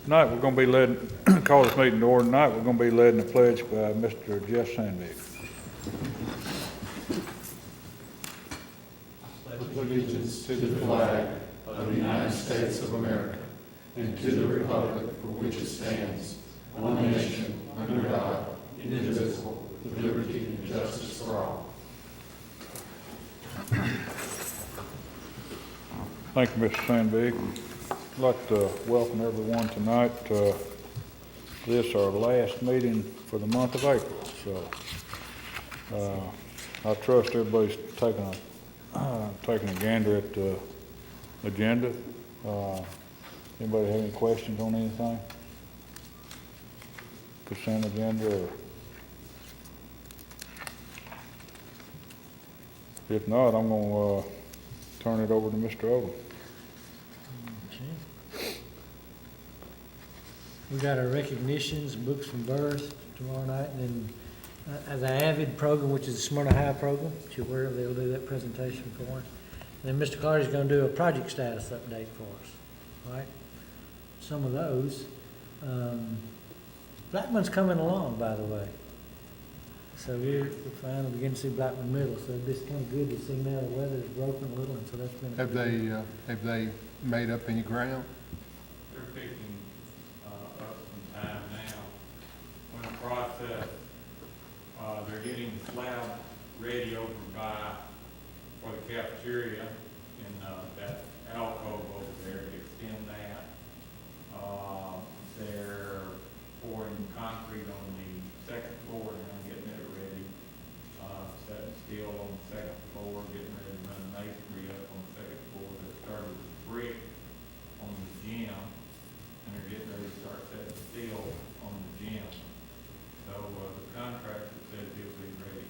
Tonight, we're going to be led, call this meeting to order. Tonight, we're going to be led in the pledge by Mr. Jeff Sandvik. With allegiance to the flag of the United States of America and to the republic for which it stands, one nation, under God, indivisible, with liberty and justice for all. Thank you, Mr. Sandvik. I'd like to welcome everyone tonight to this, our last meeting for the month of April. So I trust everybody's taking a gander at the agenda. Anybody have any questions on anything? Consent agenda or? If not, I'm going to turn it over to Mr. Odom. Okay. We got our recognitions, books from birth tomorrow night, and then the AVID program, which is the Smyrna High program, which you're aware of, they'll do that presentation for us. And then Mr. Clardy's going to do a project status update for us, right? Some of those. Blackman's coming along, by the way. So we're finally beginning to see Blackman Middle, so it's kind of good to see now the weather's broken a little, and so that's been. Have they made up any ground? They're picking up some time now. When the process, they're getting the slab ready over for the cafeteria in that alcove over there to extend that. They're pouring concrete on the second floor now, getting it ready. Setting steel on the second floor, getting ready to run masonry up on the second floor. They started with brick on the gym, and they're getting ready to start setting steel on the gym. So the contractor said he'll be ready.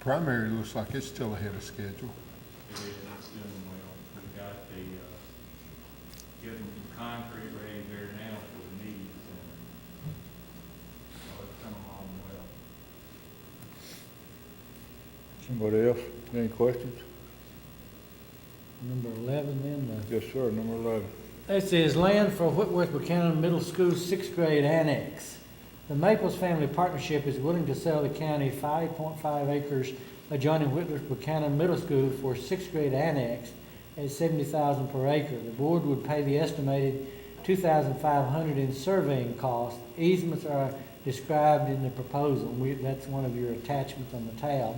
Primary looks like it's still ahead of schedule. It is, it's doing well. We've got the, getting the concrete ready there now for the needs, and so it's coming along well. Somebody else? Any questions? Number 11 then. Yes, sir. Number 11. This is land for Whitworth Buchanan Middle School 6th grade annex. The Maples Family Partnership is willing to sell the county 5.5 acres adjoining Whitworth Buchanan Middle School for 6th grade annex at $70,000 per acre. The board would pay the estimated $2,500 in surveying costs. Easements are described in the proposal. That's one of your attachments on the tab.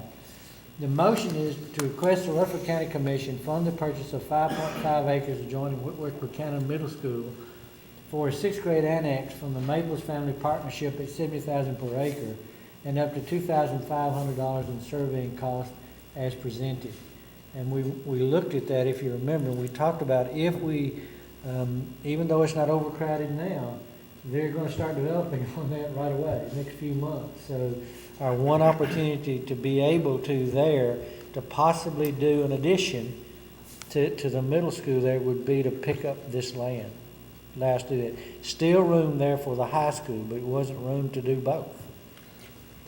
The motion is to request the Rutherford County Commission fund the purchase of 5.5 acres adjoining Whitworth Buchanan Middle School for a 6th grade annex from the Maples Family Partnership at $70,000 per acre and up to $2,500 in surveying costs as presented. And we looked at that, if you remember, we talked about if we, even though it's not overcrowded now, they're going to start developing on that right away, next few months. So our one opportunity to be able to there to possibly do an addition to the middle school there would be to pick up this land. Allow us to do that. Still room there for the high school, but it wasn't room to do both.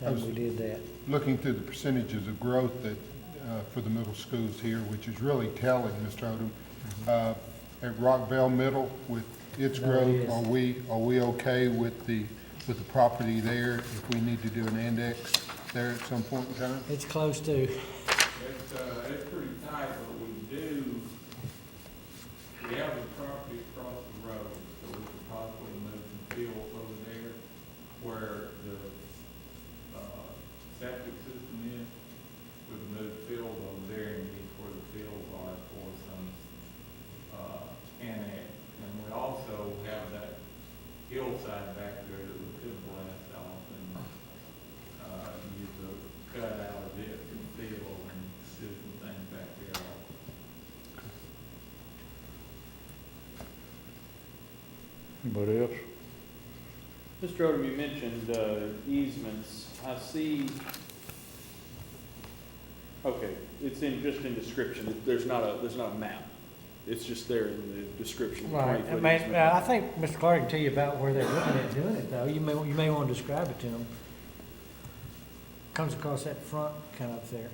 Time we did that. Looking through the percentages of growth that for the middle schools here, which is really telling, Mr. Odom. At Rockville Middle, with its growth, are we okay with the property there if we need to do an index there at some point in time? It's close to. It's pretty tight, but we have the property across the road, so we could possibly move some fields over there where the septic system is. We could move the field over there and get where the fields are for some annex. And we also have that hillside back there that we could blast off and use the cut out of it and fill and do some things back there. Anybody else? Mr. Odom, you mentioned easements. I see, okay, it's just in description. There's not a map. It's just there in the description. Right. I think Mr. Clark can tell you about where they're looking at doing it, though. You may want to describe it to them. Comes across that front kind of there.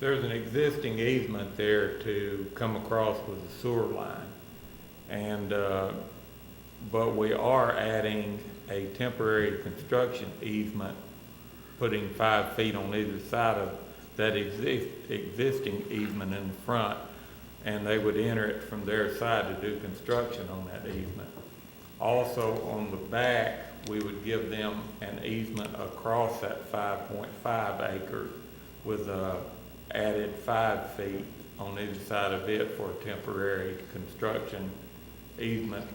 There's an existing easement there to come across with the sewer line. And but we are adding a temporary construction easement, putting 5 feet on either side of that existing easement in the front, and they would enter it from their side to do construction on that easement. Also, on the back, we would give them an easement across that 5.5 acres with a added 5 feet on either side of it for a temporary construction easement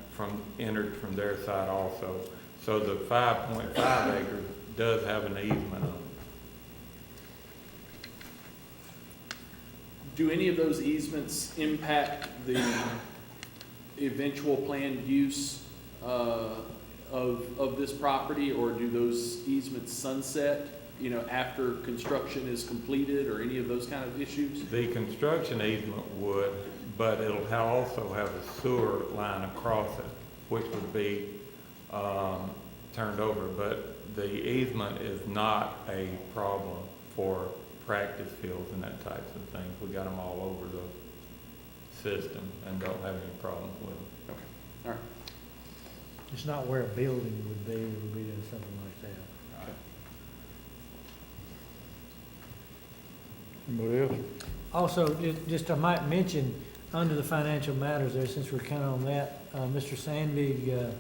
entered from their side also. So the 5.5 acres does have an easement on it. Do any of those easements impact the eventual planned use of this property, or do those easements sunset, after construction is completed, or any of those kind of issues? The construction easement would, but it'll also have a sewer line across it, which would be turned over. But the easement is not a problem for practice fields and that types of things. We got them all over the system and don't have any problems with them. Okay, all right. It's not where a building would be, it would be doing something like that. Anybody else? Also, just I might mention, under the financial matters there, since we're kind of on that, Mr. Sandvig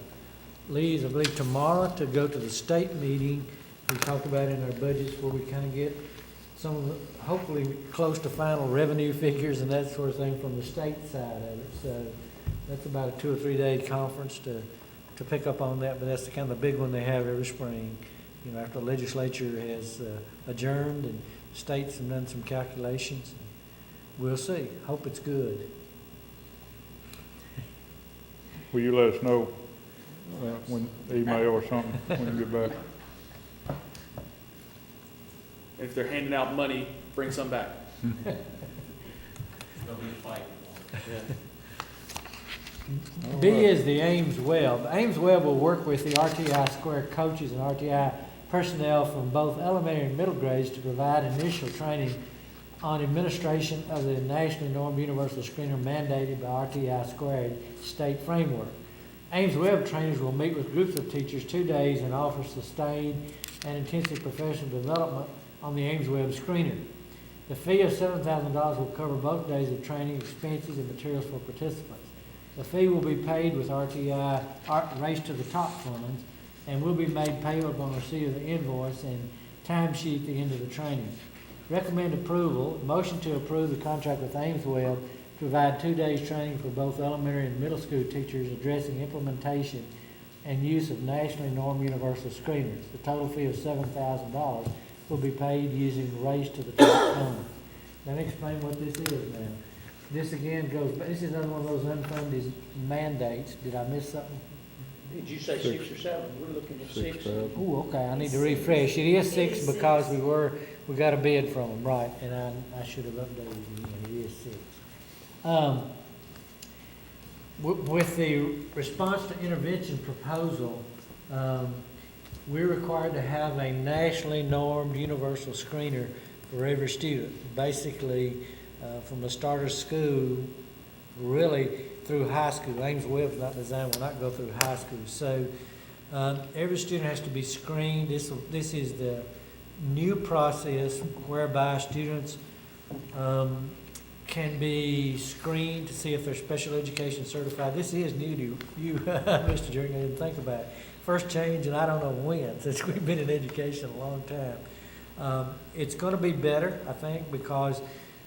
leaves, I believe, tomorrow to go to the state meeting. We talked about in our budgets where we kind of get some of the, hopefully, close to final revenue figures and that sort of thing from the state side of it. So that's about a 2 or 3 day conference to pick up on that, but that's the kind of the big one they have every spring. After the legislature has adjourned and states have done some calculations. We'll see. Hope it's good. Will you let us know when email or something when you get back? If they're handing out money, bring some back. There'll be a fight. Yeah. B is the Ames Web. Ames Web will work with the RTI Square coaches and RTI personnel from both elementary and middle grades to provide initial training on administration of the nationally normed universal screener mandated by RTI Squared state framework. Ames Web trainers will meet with groups of teachers 2 days and offer sustained and intensive professional development on the Ames Web screener. The fee of $7,000 will cover both days of training expenses and materials for participants. The fee will be paid with RTI Race to the Top funds and will be made payable on receipt of the invoice and timesheet at the end of the training. Recommend approval, motion to approve the contract with Ames Web to provide 2 days training for both elementary and middle school teachers addressing implementation and use of nationally normed universal screeners. The total fee of $7,000 will be paid using Race to the Top fund. Let me explain what this is now. This again this is another one of those unfunded mandates. Did I miss something? Did you say 6 or 7? We're looking at 6. Oh, okay, I need to refresh. It is 6 because we got a bid from them, right, and I should have updated you, it is 6. With the response to intervention proposal, we're required to have a nationally normed universal screener for every student. Basically, from the start of school, really through high school. Ames Web's not designed, will not go through high school. So every student has to be screened. This is the new process whereby students can be screened to see if they're special education certified. This is new to you, Mr. Jerry, I didn't think about it. First change, and I don't know when, since we've been in education a long time. It's going to be better, I think, because,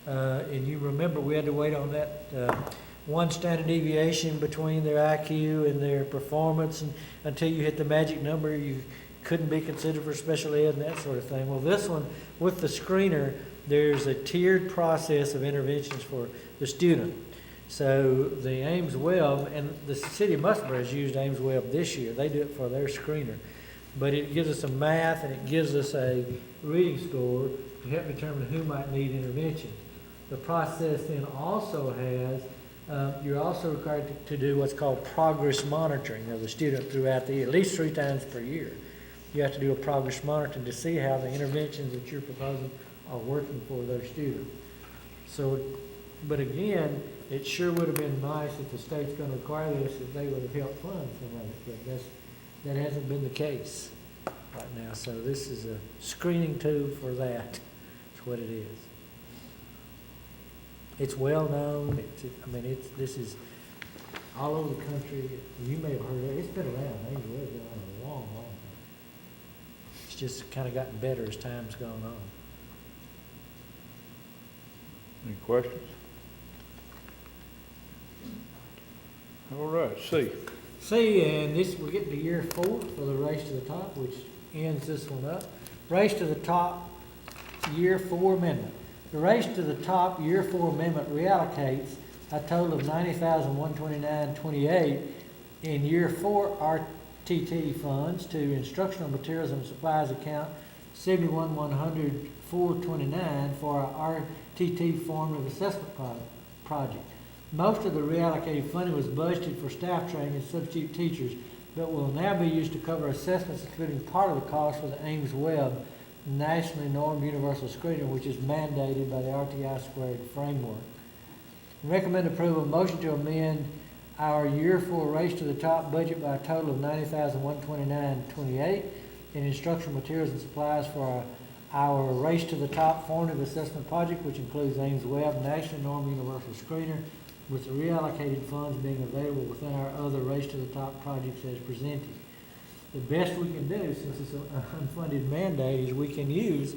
and you remember we had to wait on that one standard deviation between their IQ and their performance, and until you hit the magic number, you couldn't be considered for special ed and that sort of thing. Well, this one, with the screener, there's a tiered process of interventions for the student. So the Ames Web, and the city of Musselburgh has used Ames Web this year. They do it for their screener. But it gives us a math and it gives us a reading score to help determine who might need intervention. The process then also has, you're also required to do what's called progress monitoring of the student throughout the year, at least 3 times per year. You have to do a progress monitoring to see how the interventions that you're proposing are working for those students. So, but again, it sure would have been nice if the state's gonna require this, if they would have helped fund some of it, but that hasn't been the case right now. So this is a screening tool for that, that's what it is. It's well-known, this is all over the country. You may have heard of it, it's been around, Ainsworth's been around a long, long time. It's just kind of gotten better as time's gone on. Any questions? All right, C. See, and this, we're getting to year 4 for the Race to the Top, which ends this one up. Race to the Top, year 4 amendment. The Race to the Top, year 4 amendment reallocates a total of $90,129.28 in year 4 RTT funds to instructional materials and supplies account 71,100,429 for our RTT formative assessment project. Most of the reallocated funding was budgeted for staff training and substitute teachers, but will now be used to cover assessments, including part of the cost for the Ames Webb nationally normed universal screener, which is mandated by the RTI squared framework. Recommend approval, motion to amend our year 4 Race to the Top budget by a total of $90,129.28 in instructional materials and supplies for our Race to the Top formative assessment project, which includes Ames Webb national norm universal screener, with the reallocated funds being available within our other Race to the Top projects as presented. The best we can do, since it's an unfunded mandate, is we can use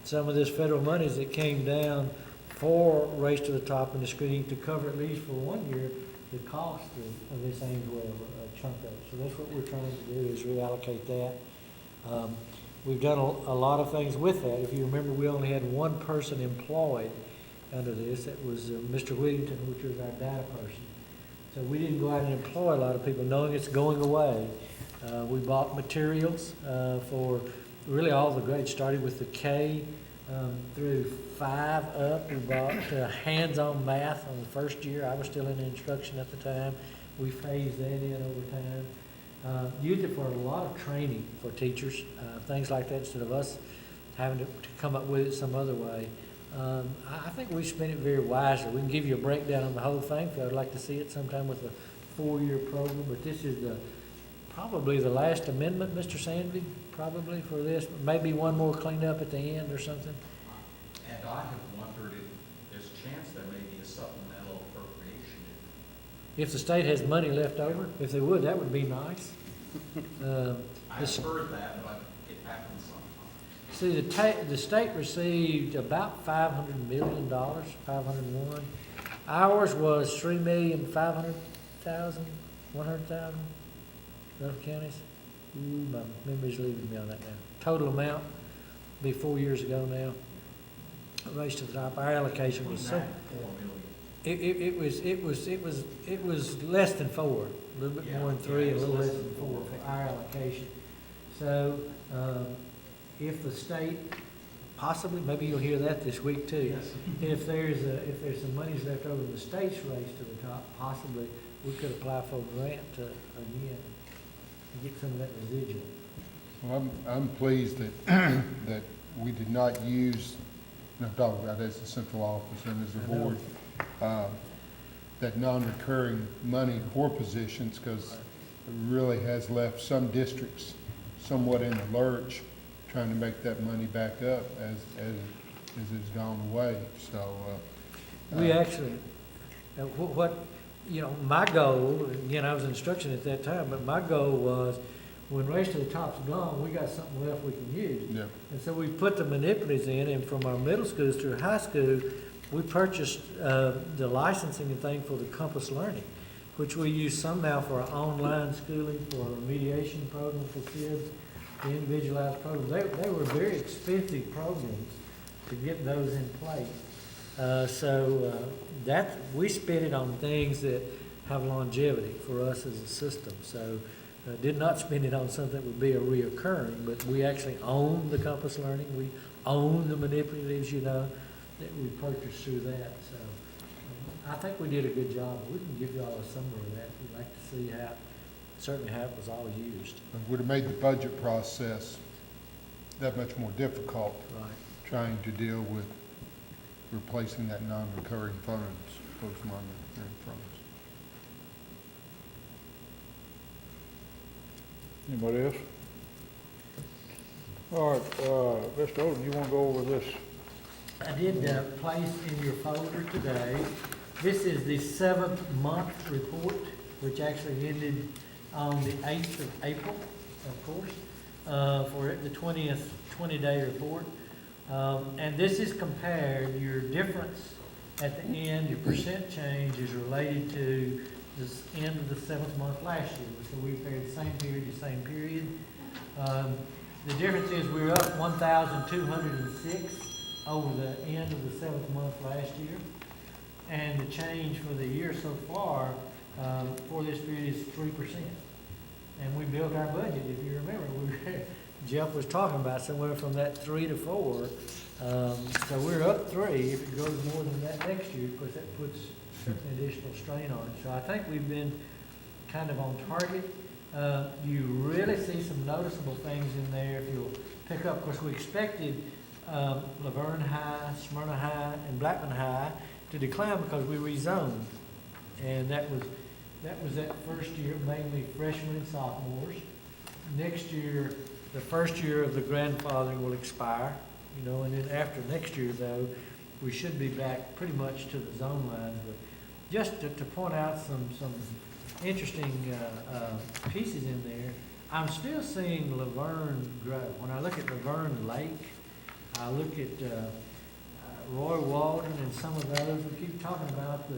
some of this federal monies that came down for Race to the Top and the screening to cover at least for 1 year the cost of this Ames Webb chunk of it. So that's what we're trying to do, is reallocate that. We've done a lot of things with that. If you remember, we only had one person employed under this. That was Mr. Whittington, which was our data person. So we didn't go out and employ a lot of people, knowing it's going away. We bought materials for really all the grades, starting with the K through 5 up. We bought hands-on math on the first year. I was still in instruction at the time. We phased that in over time. Used it for a lot of training for teachers, things like that, instead of us having to come up with it some other way. I think we spent it very wisely. We can give you a breakdown on the whole thing if y'all would like to see it sometime with a 4-year program, but this is probably the last amendment, Mr. Sandy, probably for this. Maybe one more cleanup at the end or something. And I have wondered if there's a chance there may be a supplemental appropriation. If the state has money left over, if they would, that would be nice. I've heard that, but it happens sometimes. See, the state received about $500 million, 501. Ours was 3,500,000, 100,000. Other counties. My memory's leaving me on that now. Total amount, be 4 years ago now. Race to the Top. Our allocation was so. 4 million. It was less than 4, a little bit more than 3, Yeah, a little it's less than 4 for our allocation. So, if the state, possibly, maybe you'll hear that this week too. Yes. If there's some monies left over in the state's Race to the Top, possibly we could apply for a grant again and get some of that residual. Well, I'm pleased that, that we did not use, and I'm talking about as the central office and as a I know. board, that non-recurring money for positions, because it really has left some districts somewhat in the lurch, trying to make that money back up as it's gone away, so. We actually, my goal, again, I was in instruction at that time, but my goal was, when Race to the Top's gone, we got something left we can use. Yeah, And so we put the manipulatives in, and from our middle schools through high school, we purchased the licensing and thing for the Compass Learning, which we use some now for our online schooling, for our remediation program for kids, the individualized programs. They were very expensive programs to get those in place. That we spent it on things that have longevity for us as a system. So did not spend it on something that would be a reoccurring, but we actually own the Compass Learning. We own the manipulatives, that we purchased through that. So I think we did a good job. We can give you all a summary of that. We'd like to see certainly how it was all used. it would have made the budget process that much more difficult, Right. trying to deal with replacing that non-recurring funds, those non-recurring funds. Anybody else? All right, Mr. Odom, you wanna go over this? I did place in your folder today, this is the 7th month report, which actually ended on the 8th of April, of course, for the 20-day report. And this is compared, your difference at the end, your percent change is related to this end of the 7th month last year. So we compared the same period to same period. The difference is we're up 1,206 over the end of the 7th month last year. And the change for the year so far, for this period is 3%. And we built our budget, if you remember, Jeff was talking about somewhere from that 3 to 4. So we're up 3. If it goes more than that next year, of course, that puts additional strain on it. So I think we've been kind of on target. You really see some noticeable things in there if you'll pick up. Of course, we expected Laverne High, Smyrna High, and Blackman High to decline because we rezoned. And that was that first year, mainly freshmen and sophomores. Next year, the first year of the grandfathering will expire, and then after next year, though, we should be back pretty much to the zone lines. But just to point out some interesting pieces in there, I'm still seeing Laverne grow. When I look at Laverne Lake, I look at Roy Walden and some of those. We keep talking about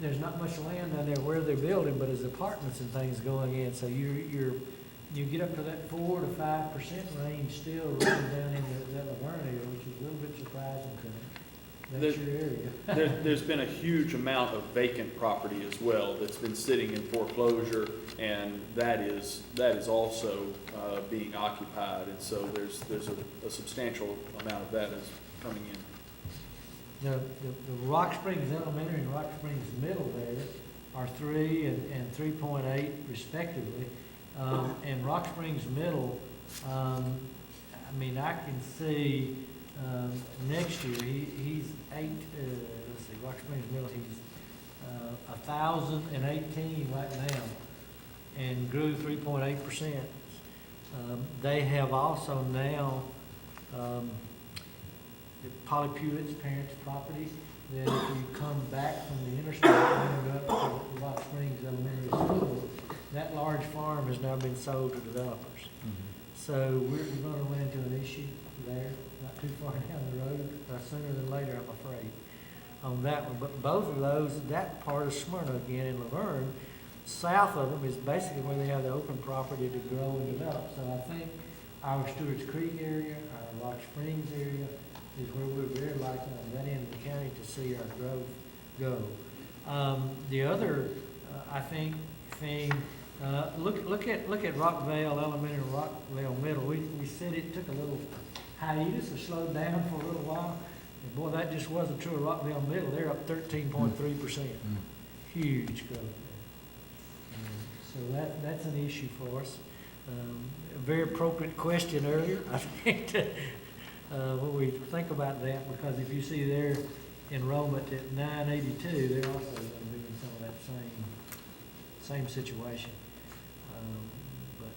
there's not much land down there where they're building, but there's apartments and things going in. So you get up to that 4 to 5% range still running down in that Laverne area, which is a little bit surprising to me. That's your area. There's been a huge amount of vacant property as well that's been sitting in foreclosure, and that is also being occupied, and so there's a substantial amount of that is coming in. The Rock Springs Elementary and Rock Springs Middle there are 3 and 3.8 respectively. And Rock Springs Middle, I can see next year, he's 8, let's see, Rock Springs Middle, he's 1,018 right now and grew 3.8%. They have also now, Polly Pulett's parents' property, that if you come back from the interstate and up to Rock Springs Elementary School, that large farm has now been sold to developers. So we're going to run into an issue there, not too far down the road, sooner than later, I'm afraid, on that one. But both of those, that part of Smyrna again in Laverne, south of them is basically where they have the open property to grow and develop. So I think our Stewart's Creek area, our Rock Springs area, is where we're very likely on that end of the county to see our growth go. The other, I think, thing, look at Rockvale Elementary and Rockvale Middle. We said it took a little hiatus or slowed down for a little while. And boy, that just wasn't true of Rockvale Middle. They're up 13.3%. Huge growth there. So that's an issue for us. A very appropriate question earlier, I think, when we think about that, because if you see their enrollment at 982, they're also going to be in some of that same situation. But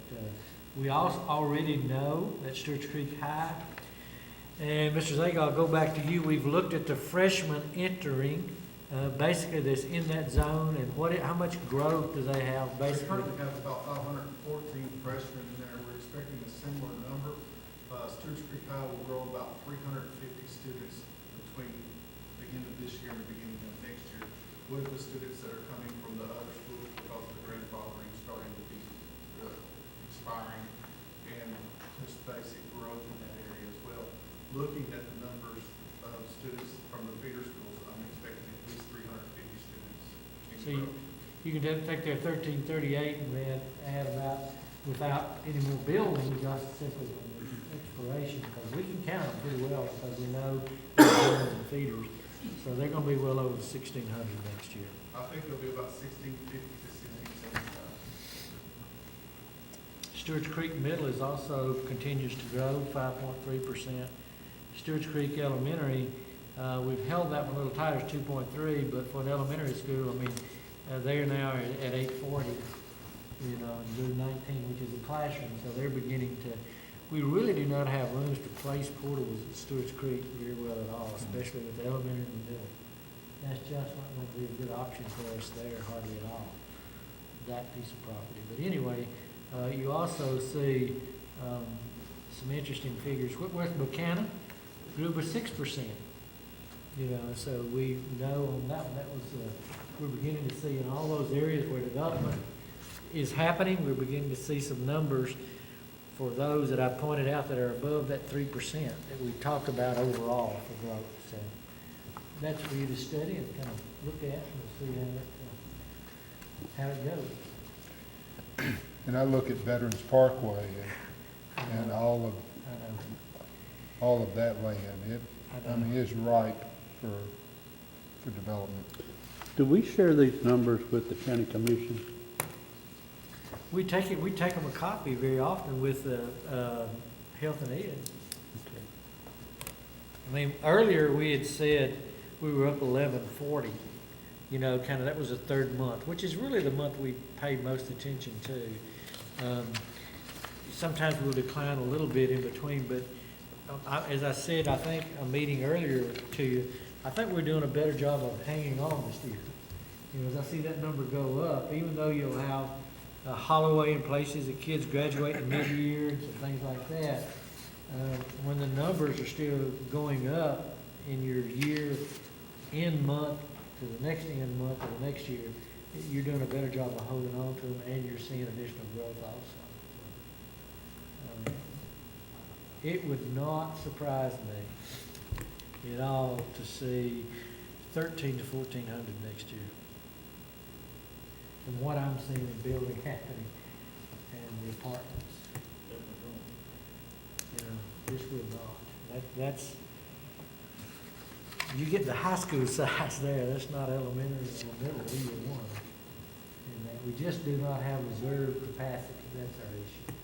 we also already know that Stewart's Creek High, and Mr. Zager, I'll go back to you. We've looked at the freshmen entering, basically that's in that zone, and how much growth do they have We basically? currently have about 514 freshmen in there. We're expecting a similar number. Stewart's Creek High will grow about 350 students between the end of this year and the beginning of next year, with the students that are coming from the other schools because of the grandfathering starting to be expiring, and just basic growth in that area as well. Looking at the numbers of students from the bigger schools, I'm expecting at least 350 students in So growth. you can take their 1338 and then add about, without any more building, just simply the expiration, because we can count them pretty well because we know the buildings and feeders. So they're going to be well over 1,600 next year. I think there'll be about 1,650 to 1,675. Stewart's Creek Middle is also continues to grow 5.3%. Stewart's Creek Elementary We've held that one a little tighter, it's 2.3, but for an elementary school, I mean, they're now at 840, you know, and do 19, which is a classroom, so they're beginning to, we really do not have rooms to place portables at Stewart's Creek very well at all, especially with the elementary and the middle. That's just not going to be a good option for us there, hardly at all, that piece of property. But anyway, you also see some interesting figures. Whitworth Buchanan grew by 6%. You know, so we know on that one, that was, we're beginning to see in all those areas where development is happening, we're beginning to see some numbers for those that I pointed out that are above that 3% that we talked about overall for growth. So that's for you to study and kind of look at and see how it goes. And I look at Veterans Parkway and all I know. of that land. I mean, it's ripe for development. Do we share these numbers with the county commission? We take them a copy very often with Health and Ed. I mean, earlier we had said we were up 1140, you know, kind of, that was the third month, which is really the month we pay most attention to. Sometimes we'll decline a little bit in between, but as I said, I think a meeting earlier to you, I think we're doing a better job of hanging on this year. You know, as I see that number go up, even though you'll have Holloway in places that kids graduate in mid-year and some things like that, when the numbers are still going up in your year end month to the next end month of the next year, you're doing a better job of holding on to them, and you're seeing additional growth also. It would not surprise me at all to see 1,300 to 1,400 next year. From what I'm seeing in building happening and the apartments. You know, this will not. That's, you get the high school size there, that's not elementary or middle, either one. And that we just do not have reserve capacity, that's our issue.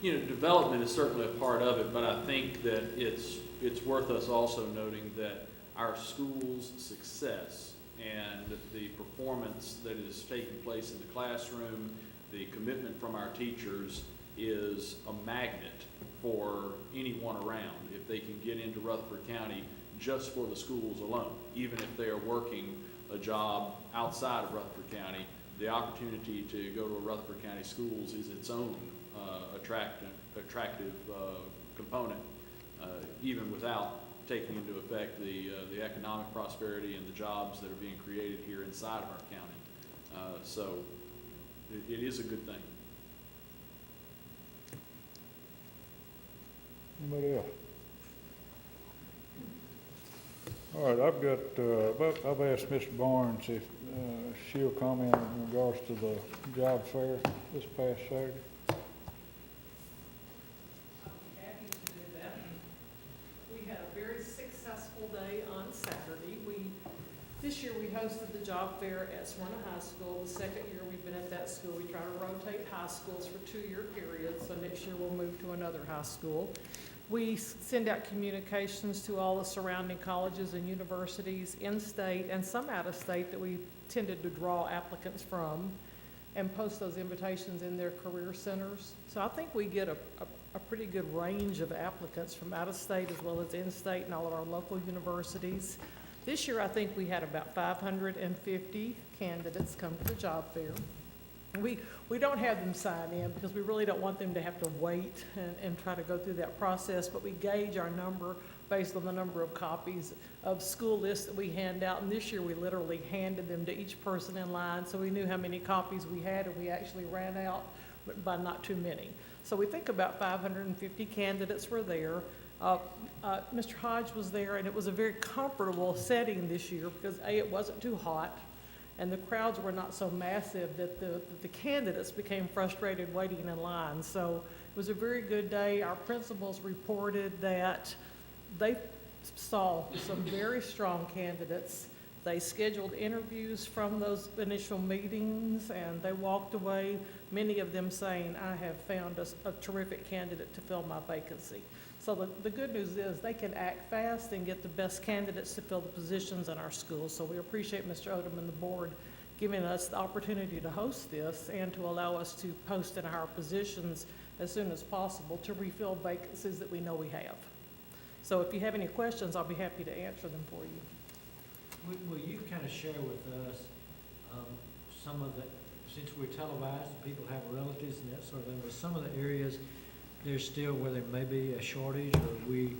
You know, development is certainly a part of it, but I think that it's worth us also noting that our school's success and the performance that is taking place in the classroom, the commitment from our teachers is a magnet for anyone around if they can get into Rutherford County just for the schools alone. Even if they are working a job outside of Rutherford County, the opportunity to go to a Rutherford County schools is its own attractive component, even without taking into effect the economic prosperity and the jobs that are being created here inside of our county. So it is a good thing. Anybody else? All right, I've asked Ms. Barnes if she'll comment in regards to the job fair this past Saturday. Happy to do that. We had a very successful day on Saturday. This year we hosted the job fair at Smyrna High School. The second year we've been at that school. We try to rotate high schools for 2-year periods, so next year we'll move to another high school. We send out communications to all the surrounding colleges and universities in-state and some out-of-state that we tended to draw applicants from and post those invitations in their career centers. So I think we get a pretty good range of applicants from out-of-state as well as in-state and all of our local universities. This year I think we had about 550 candidates come to the job fair. We don't have them sign in because we really don't want them to have to wait and try to go through that process, but we gauge our number based on the number of copies of school lists that we hand out. And this year we literally handed them to each person in line, so we knew how many copies we had, and we actually ran out by not too many. So we think about 550 candidates were there. Mr. Hodge was there, and it was a very comfortable setting this year because A, it wasn't too hot, and the crowds were not so massive that the candidates became frustrated waiting in line. So it was a very good day. Our principals reported that they saw some very strong candidates. They scheduled interviews from those initial meetings, and they walked away, many of them saying, I have found a terrific candidate to fill my vacancy. So the good news is they can act fast and get the best candidates to fill the positions in our schools. So we appreciate Mr. Odom and the board giving us the opportunity to host this and to allow us to post in our positions as soon as possible to refill vacancies that we know we have. So if you have any questions, I'll be happy to answer them for you. Will you kind of share with us some of the, since we're televised, and people have relatives and that sort of thing, but some of the areas there's still where there may be a shortage or we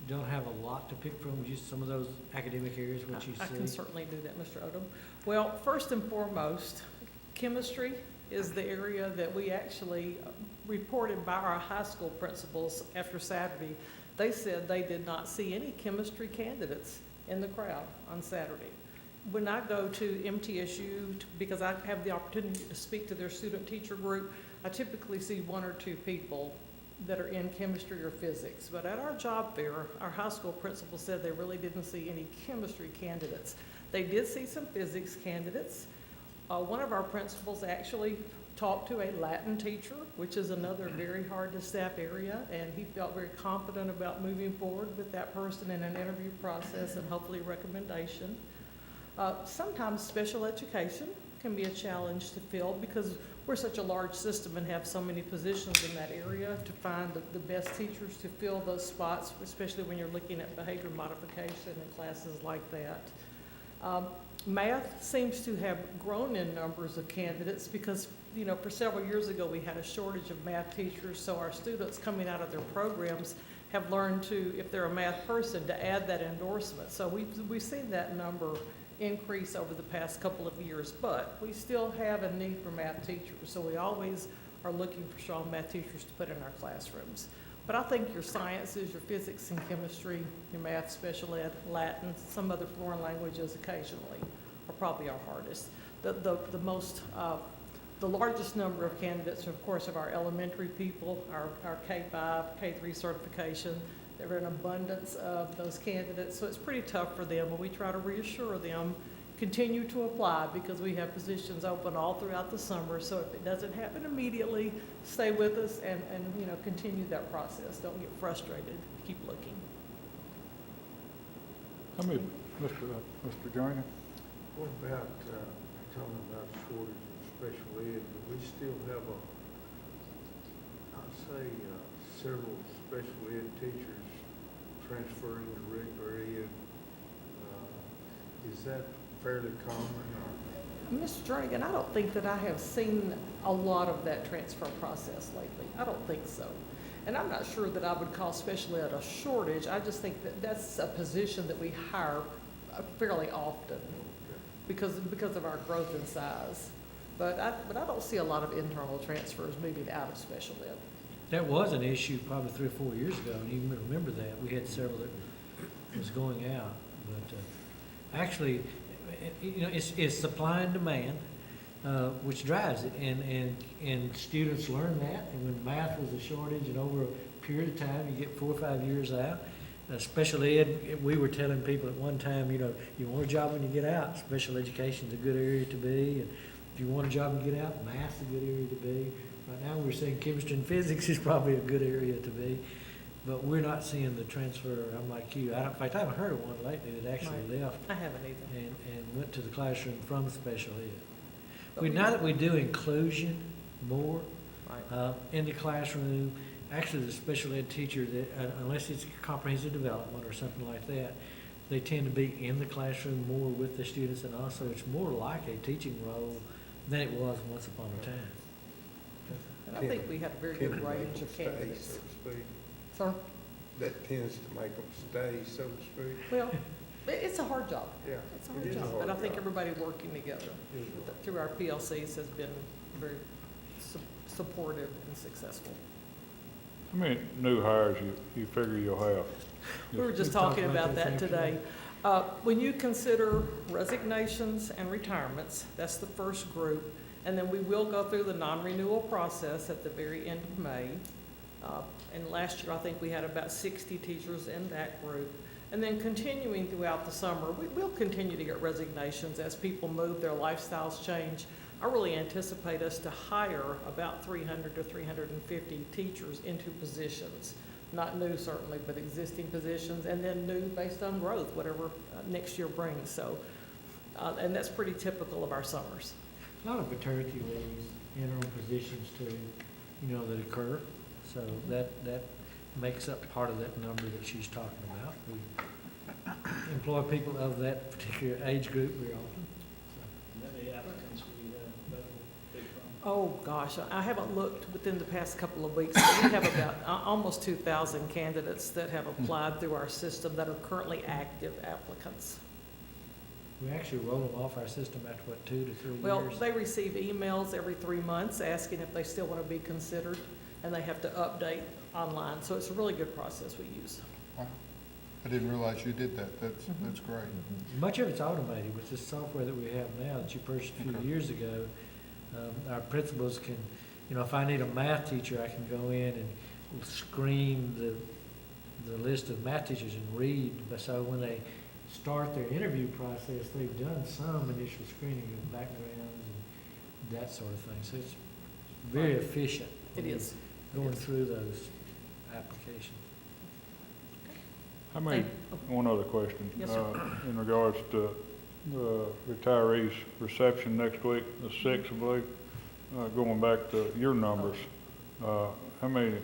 don't have a lot to pick from, just some of those academic areas, what you see? I can certainly do that, Mr. Odom. Well, first and foremost, chemistry is the area that we actually reported by our high school principals after Saturday. They said they did not see any chemistry candidates in the crowd on Saturday. When I go to MTSU, because I have the opportunity to speak to their student teacher group, I typically see 1 or 2 people that are in chemistry or physics. But at our job fair, our high school principal said they really didn't see any chemistry candidates. They did see some physics candidates. One of our principals actually talked to a Latin teacher, which is another very hard to staff area, and he felt very confident about moving forward with that person in an interview process and hopefully recommendation. Sometimes special education can be a challenge to fill because we're such a large system and have so many positions in that area to find the best teachers to fill those spots, especially when you're looking at behavior modification and classes like that. Math seems to have grown in numbers of candidates because, you know, for several years ago we had a shortage of math teachers, so our students coming out of their programs have learned to, if they're a math person, to add that endorsement. So we've seen that number increase over the past couple of years, but we still have a need for math teachers, so we always are looking for strong math teachers to put in our classrooms. But I think your sciences, your physics and chemistry, your math, special ed, Latin, some other foreign languages occasionally are probably our hardest. The largest number of candidates, of course, of our elementary people, our K-5, K-3 certification. There are an abundance of those candidates, so it's pretty tough for them, and we try to reassure them, continue to apply because we have positions open all throughout the summer, so if it doesn't happen immediately, stay with us and you know, continue that process. Don't get frustrated, keep looking. How many, Mr. Joyner? What about, talking about shortage of special ed, do we still have I'd say, several special ed teachers transferring to regular ed? Is that fairly common or? Mr. Jernigan, I don't think that I have seen a lot of that transfer process lately. I don't think so. And I'm not sure that I would call special ed a shortage. I just think that that's a position that we hire fairly often because of our growth in size. But I don't see a lot of internal transfers moving out of special ed. That was an issue probably 3 or 4 years ago, and you remember that. We had several that was going out. But actually, you know, it's supply and demand, which drives it. And students learn that. And when math was a shortage and over a period of time, you get 4 or 5 years out. Special ed, we were telling people at one time, you know, you want a job when you get out, special education's a good area to be. And if you want a job when you get out, math's a good area to be. Right now, we're saying chemistry and physics is probably a good area to be, but we're not seeing the transfer. I'm like you. In fact, I haven't heard of one lately that actually left I haven't either. and went to the classroom from special ed. But Now that we do inclusion more Right. in the classroom, actually the special ed teacher, that unless it's comprehensive development or something like that, they tend to be in the classroom more with the students, and also it's more like a teaching role than it was once upon a time. And I think we have a very good range of Stay, candidates. so to speak. Sir? That tends to make them stay, so to speak. Well, it's a hard job. Yeah. It's a it hard is job, hard but I think job. everybody working together It is hard. through our PLCs has been very supportive and successful. How many new hires you figure you'll have? We were just We talked talking about about that that today. When you consider resignations and retirements, that's the first group. And then we will go through the non-renewal process at the very end of May. And last year, I think we had about 60 teachers in that group. And then continuing throughout the summer, we'll continue to get resignations as people move, their lifestyles change. I really anticipate us to hire about 300 to 350 teachers into positions. not new certainly, but existing positions, and then new based on growth, whatever next year brings, so, and that's pretty typical of our summers. A lot of maternity leaves, interim positions too, that occur. So that makes up part of that number that she's talking about. We employ people of that particular age group very often. How many applicants will you have available to pick from? Oh, gosh, I haven't looked within the past couple of weeks, but we have about almost 2,000 candidates that have applied through our system that are currently active applicants. We actually roll them off our system after, 2 to 3 years? Well, they receive emails every 3 months asking if they still want to be considered, and they have to update online. So it's a really good process we use. Wow. I didn't realize you did that. That's great. Much of it's automated with this software that we have now that you purchased a few Okay. years ago. Our principals can, if I need a math teacher, I can go in and screen the list of math teachers and read. But so when they start their interview process, they've done some initial screening of backgrounds and that sort of thing. So it's very efficient. It is. Going through those applications. How many, one other question. Yes, sir. In regards to the retirees reception next week, the 6th, I believe, going back to your numbers, how many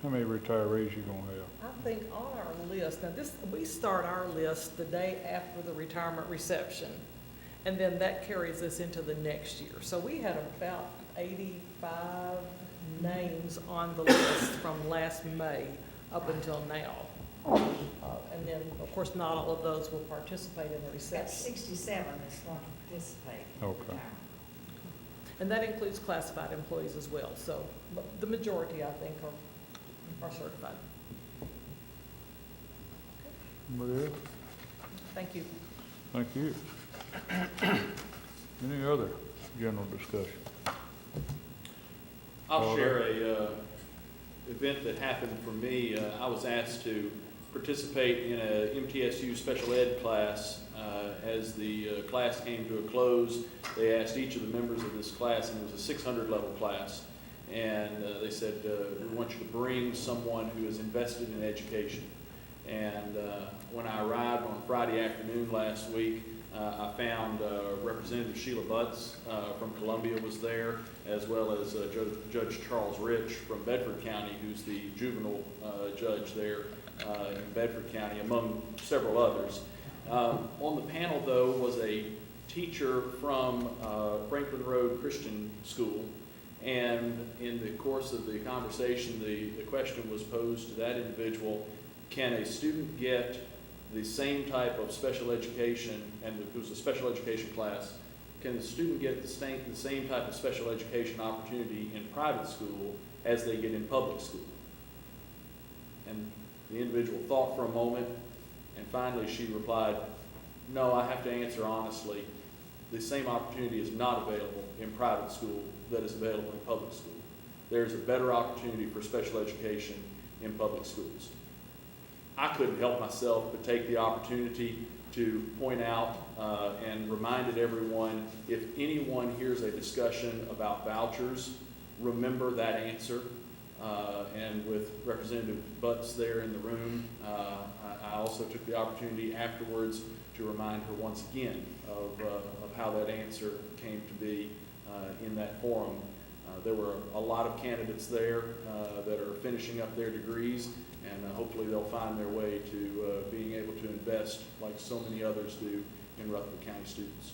retirees you gonna have? I think on our list, now we start our list the day after the retirement reception, and then that carries us into the next year. So we had about 85 names on the list from last May up until now. And then, of course, not all of those will participate in the That's reception. 67 that's going to participate. in Okay. retirement. And that includes classified employees as well. So but the majority, I think, are certified. Anybody else? Thank you. Thank you. Any other general discussion? I'll share a event that happened for me. I was asked to participate in a MTSU special ed class. As the class came to a close, they asked each of the members of this class, and it was a 600 level class, and they said, we want you to bring someone who is invested in education. And when I arrived on Friday afternoon last week, I found Representative Sheila Butts from Columbia was there, as well as Judge Charles Rich from Bedford County, who's the juvenile judge there in Bedford County, among several others. On the panel, though, was a teacher from Franklin Road Christian School, and in the course of the conversation, the question was posed to that individual: can a student get the same type of special education, and it was a special education class, can the student get the same type of special education opportunity in private school as they get in public school? And the individual thought for a moment, and finally she replied, no, I have to answer honestly. The same opportunity is not available in private school that is available in public school. There's a better opportunity for special education in public schools. I couldn't help myself but take the opportunity to point out and reminded everyone, if anyone hears a discussion about vouchers, remember that answer. And with Representative Butts there in the room, I also took the opportunity afterwards to remind her once again of how that answer came to be in that forum. There were a lot of candidates there that are finishing up their degrees, and hopefully they'll find their way to being able to invest like so many others do in Rutherford County students.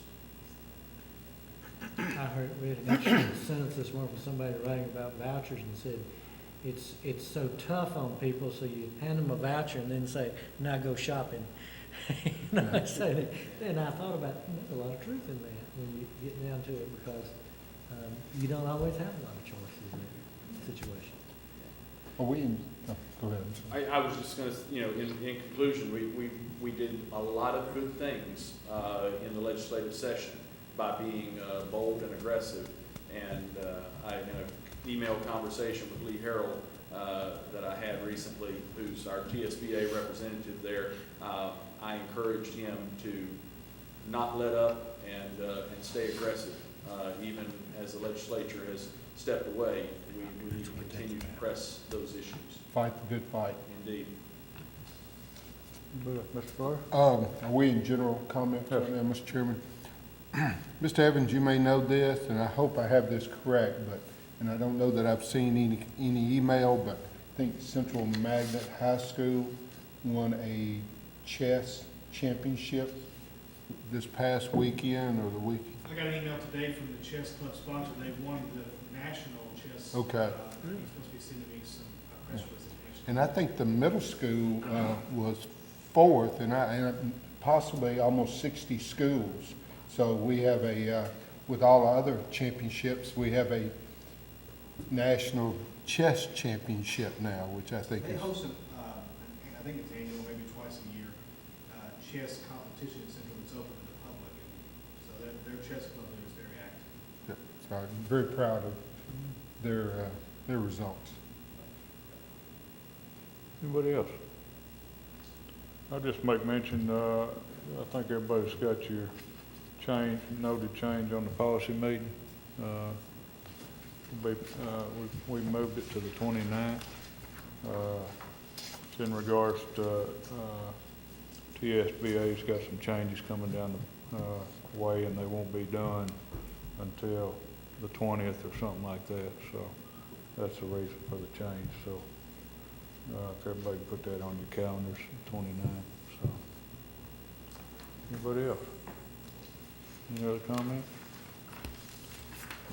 I read an interesting sentence this morning from somebody writing about vouchers and said, it's so tough on people, so you hand them a voucher and then say, now go shopping. I say that, and I thought about, there's a lot of truth in that when you get down to it, because you don't always have a lot of choices in that situation. Go ahead. I was just going to, in conclusion, we did a lot of good things in the legislative session by being bold and aggressive. And in an email conversation with Lee Harrell that I had recently, who's our TSBA representative there, I encouraged him to not let up and stay aggressive, even as the legislature has stepped away, we need to continue to press those issues, Fight the good fight. indeed. Mr. Fleur? Are we in general comments right now, Mr. Chairman? Mr. Evans, you may know this, and I hope I have this correct, and I don't know that I've seen any email, but I think Central Magnet High School won a chess championship this past weekend or the week. I got an email today from the chess club sponsor, they won the national chess. Okay. He's supposed to be sending me some press release information. And I think the middle school was fourth, and possibly almost 60 schools. So we have with all our other championships, we have a national chess championship now, which I think They is, host, I think it's annual, maybe twice a year, chess competition at Central that's open to the public. So their chess club there is very active. so I'm very proud of their results. Anybody else? I'll just make mention, I think everybody's got your noted change on the policy meeting. We moved it to the 29th. It's in regards to, TSBA's got some changes coming down the way, and they won't be done until the 20th or something like that, so that's the reason for the change, so. If everybody can put that on your calendars, 29th, so. Anybody else? Any other comments?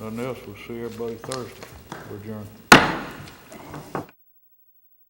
Nothing else, we'll see everybody Thursday. We're adjourned.